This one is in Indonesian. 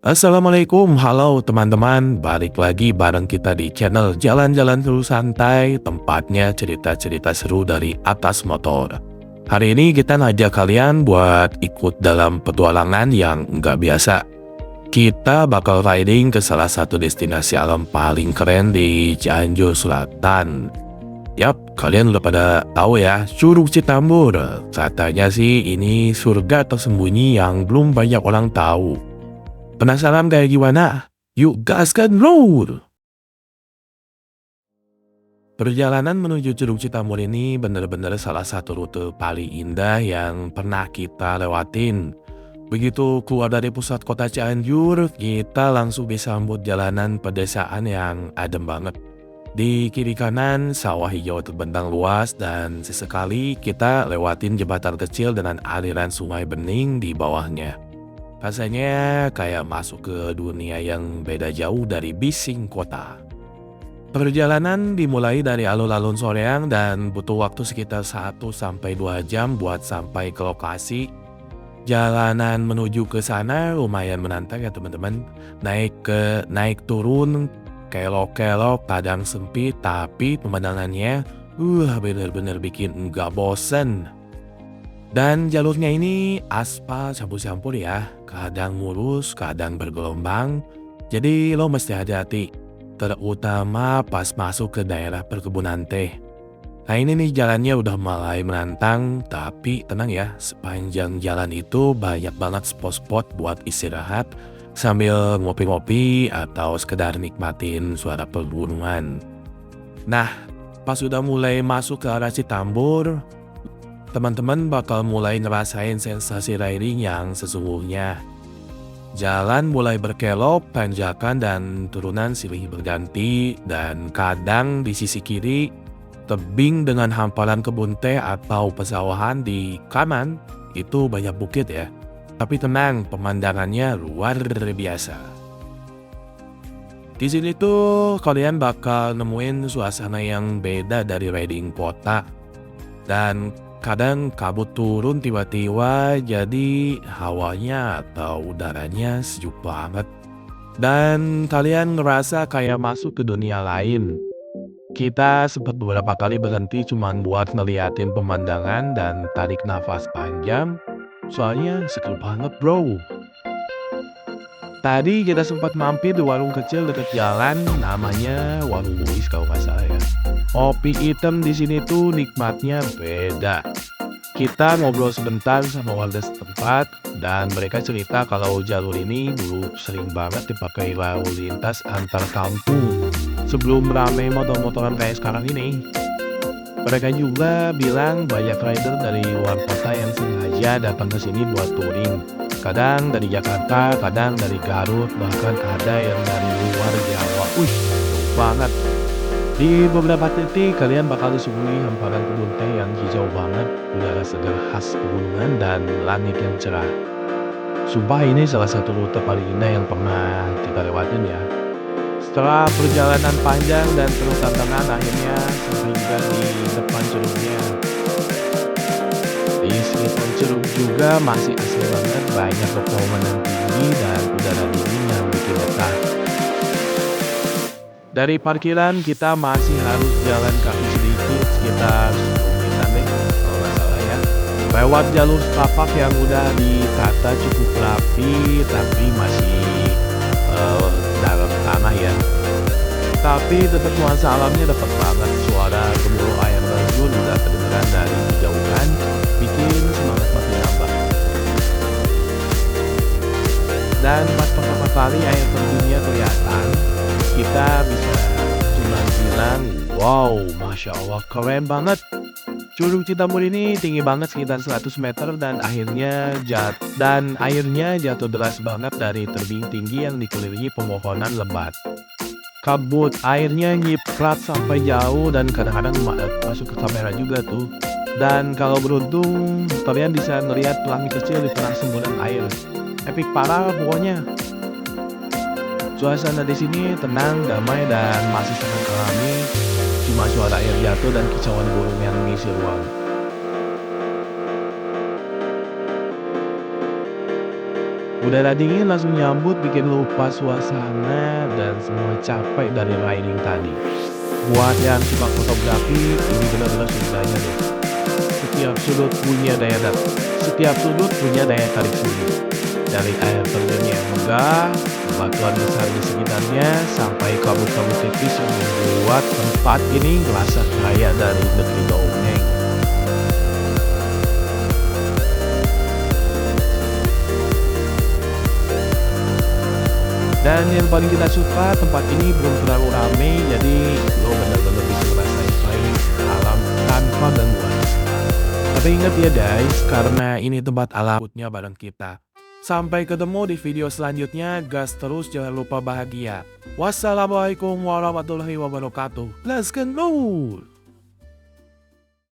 Assalamualaikum, halo teman-teman, balik lagi bareng kita di channel Jalan-Jalan Seru Santai, tempatnya cerita-cerita seru dari atas motor. Hari ini kita ngajak kalian buat ikut dalam petualangan yang nggak biasa. Kita bakal riding ke salah satu destinasi alam paling keren di Cianjur Selatan. Yap, kalian udah pada tahu ya, Curug Citambur. Katanya sih ini surga tersembunyi yang belum banyak orang tahu. Penasaran kayak gimana? Yuk gaskan bro! Perjalanan menuju Curug Citambur ini benar-benar salah satu rute paling indah yang pernah kita lewatin. Begitu keluar dari pusat kota Cianjur, kita langsung disambut jalanan pedesaan yang adem banget. Di kiri kanan sawah hijau terbentang luas dan sesekali kita lewatin jembatan kecil dengan aliran sungai bening di bawahnya. Rasanya kayak masuk ke dunia yang beda jauh dari bising kota. Perjalanan dimulai dari alun-alun Soreang dan butuh waktu sekitar 1-2 jam buat sampai ke lokasi. Jalanan menuju ke sana lumayan menantang ya teman-teman. Naik turun, kelok-kelok, kadang sempit, tapi pemandangannya bener-bener bikin nggak bosen. Dan jalurnya ini aspal campur-campur ya, kadang mulus, kadang bergelombang. Jadi lo mesti hati-hati, terutama pas masuk ke daerah perkebunan teh. Nah ini nih jalannya udah mulai menantang, tapi tenang ya, sepanjang jalan itu banyak banget spot-spot buat istirahat sambil ngopi-ngopi atau sekedar nikmatin suara pegunungan. Nah, pas sudah mulai masuk ke arah Citambur, teman-teman bakal mulai ngerasain sensasi riding yang sesungguhnya. Jalan mulai berkelok, tanjakan dan turunan silih berganti, dan kadang di sisi kiri tebing dengan hamparan kebun teh atau pesawahan di kanan itu banyak bukit ya. Tapi tenang, pemandangannya luar biasa. Di sini tuh kalian bakal nemuin suasana yang beda dari riding kota. Dan kadang kabut turun tiba-tiba jadi hawanya atau udaranya sejuk banget. Dan kalian ngerasa kayak masuk ke dunia lain. Kita sempat beberapa kali berhenti cuman buat ngeliatin pemandangan dan tarik nafas panjang. Soalnya seger banget bro. Tadi kita sempat mampir di warung kecil dekat jalan, namanya Warung Buis kalau nggak salah ya. Kopi hitam di sini tuh nikmatnya beda. Kita ngobrol sebentar sama warga setempat dan mereka cerita kalau jalur ini dulu sering banget dipakai lalu lintas antar kampung sebelum ramai motor-motoran kayak sekarang ini. Mereka juga bilang banyak rider dari luar kota yang sengaja datang ke sini buat touring. Kadang dari Jakarta, kadang dari Garut, bahkan ada yang dari luar Jawa. Jauh banget. Di beberapa titik kalian bakal disuguhi hamparan kebun teh yang hijau banget, udara segar khas pegunungan dan langit yang cerah. Sumpah ini salah satu rute paling indah yang pernah kita lewatin ya. Setelah perjalanan panjang dan penuh tantangan, akhirnya sampai juga di depan curugnya. Di sekitar curug juga masih asri banget, banyak pepohonan tinggi dan udara dingin yang bikin betah. Dari parkiran kita masih harus jalan kaki sedikit sekitar 10 menitan deh kalau nggak salah ya. Lewat jalur setapak yang udah ditata cukup rapi tapi masih dalam tanah ya. Tapi tetap nuansa alamnya dapat banget, suara gemuruh air terjun udah kedengeran dari kejauhan, bikin semangat makin nambah. Dan pas pertama kali air terjunnya kelihatan, kita bisa cuma bilang, wow, Masya Allah, keren banget. Curug Citambur ini tinggi banget sekitar 100 meter dan airnya jatuh deras banget dari tebing tinggi yang dikelilingi pepohonan lebat. Kabut airnya nyiprat sampai jauh dan kadang-kadang masuk ke kamera juga tuh. Dan kalau beruntung, kalian bisa ngeliat pelangi kecil di tengah semburan air. Epic parah pokoknya. Suasana di sini tenang, damai, dan masih sangat alami. Cuma suara air jatuh dan kicauan burung yang mengisi ruang. Udara dingin langsung nyambut bikin lupa suasana dan semua capek dari riding tadi. Buat yang suka fotografi, ini benar-benar ceritanya deh. Setiap sudut punya daya tarik sendiri. Dari air terjun yang megah, batuan besar di sekitarnya, sampai kabut-kabut tipis yang membuat tempat ini terasa kaya dari negeri dongeng. Dan yang paling kita suka, tempat ini belum terlalu ramai, jadi lo benar-benar bisa ngerasain vibes alam tanpa gangguan. Tapi ingat ya guys, karena ini tempat alamnya bareng kita. Sampai ketemu di video selanjutnya, gas terus jangan lupa bahagia. Wassalamualaikum warahmatullahi wabarakatuh. Let's go!